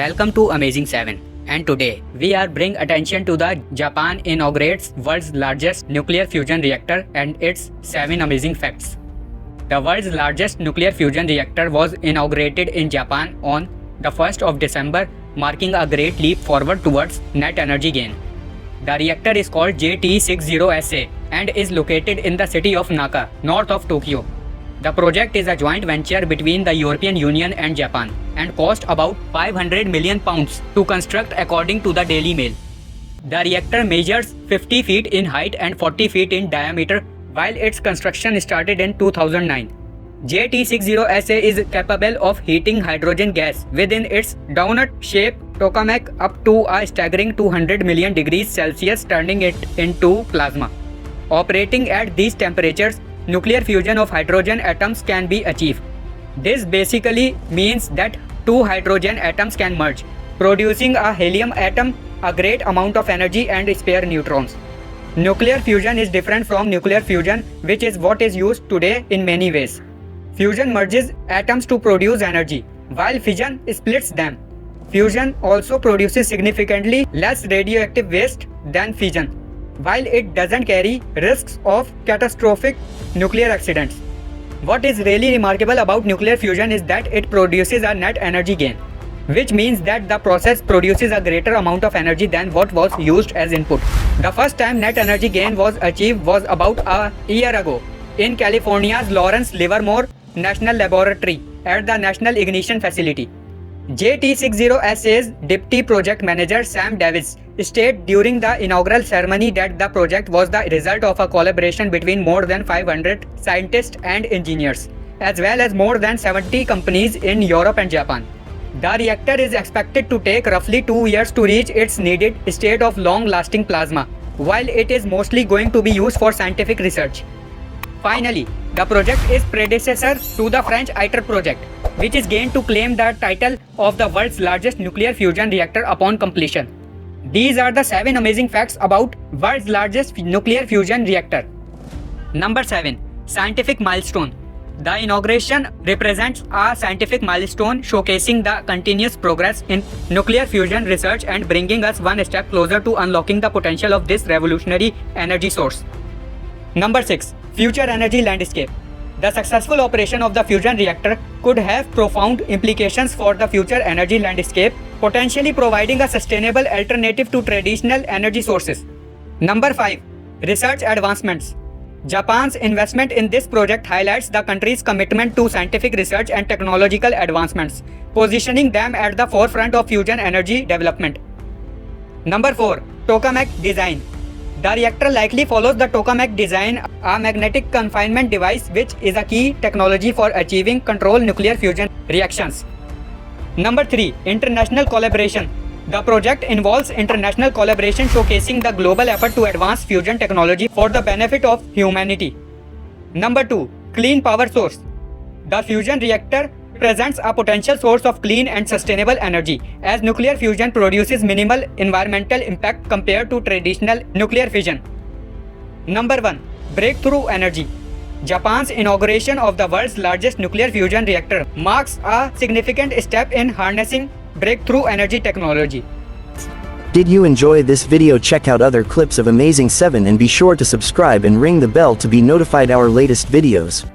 Welcome to Amazing 7, and today we are bring attention to the Japan inaugurates world's largest nuclear fusion reactor and its 7 amazing facts. The world's largest nuclear fusion reactor was inaugurated in Japan on the 1st of December, marking a great leap forward towards net energy gain. The reactor is called JT60SA and is located in the city of Naka, north of Tokyo. The project is a joint venture between the European Union and Japan and cost about £500 million to construct, according to the Daily Mail. The reactor measures 50 feet in height and 40 feet in diameter, while its construction started in 2009. JT60SA is capable of heating hydrogen gas within its donut-shaped tokamak up to a staggering 200 million degrees Celsius, turning it into plasma. Operating at these temperatures, nuclear fusion of hydrogen atoms can be achieved. This basically means that two hydrogen atoms can merge, producing a helium atom, a great amount of energy, and spare neutrons. Nuclear fusion is different from nuclear fission, which is what is used today in many ways. Fusion merges atoms to produce energy, while fission splits them. Fusion also produces significantly less radioactive waste than fission, while it doesn't carry risks of catastrophic nuclear accidents. What is really remarkable about nuclear fusion is that it produces a net energy gain, which means that the process produces a greater amount of energy than what was used as input. The first time net energy gain was achieved was about a year ago in California's Lawrence Livermore National Laboratory at the National Ignition Facility. JT60SA's Deputy Project Manager Sam Davis stated during the inaugural ceremony that the project was the result of a collaboration between more than 500 scientists and engineers, as well as more than 70 companies in Europe and Japan. The reactor is expected to take roughly 2 years to reach its needed state of long-lasting plasma, while it is mostly going to be used for scientific research. Finally, the project is predecessor to the French ITER project, which is going to claim the title of the world's largest nuclear fusion reactor upon completion. These are the 7 amazing facts about world's largest nuclear fusion reactor. Number 7. Scientific milestone. The inauguration represents a scientific milestone showcasing the continuous progress in nuclear fusion research and bringing us one step closer to unlocking the potential of this revolutionary energy source. Number 6. Future energy landscape. The successful operation of the fusion reactor could have profound implications for the future energy landscape, potentially providing a sustainable alternative to traditional energy sources. Number 5. Research advancements. Japan's investment in this project highlights the country's commitment to scientific research and technological advancements, positioning them at the forefront of fusion energy development. Number 4. Tokamak design. The reactor likely follows the tokamak design, a magnetic confinement device which is a key technology for achieving controlled nuclear fusion reactions. Number 3. International collaboration. The project involves international collaboration showcasing the global effort to advance fusion technology for the benefit of humanity. Number 2. Clean power source. The fusion reactor presents a potential source of clean and sustainable energy, as nuclear fusion produces minimal environmental impact compared to traditional nuclear fission. Number 1. Breakthrough energy. Japan's inauguration of the world's largest nuclear fusion reactor marks a significant step in harnessing breakthrough energy technology. Did you enjoy this video? Check out other clips of Amazing 7 and be sure to subscribe and ring the bell to be notified our latest videos.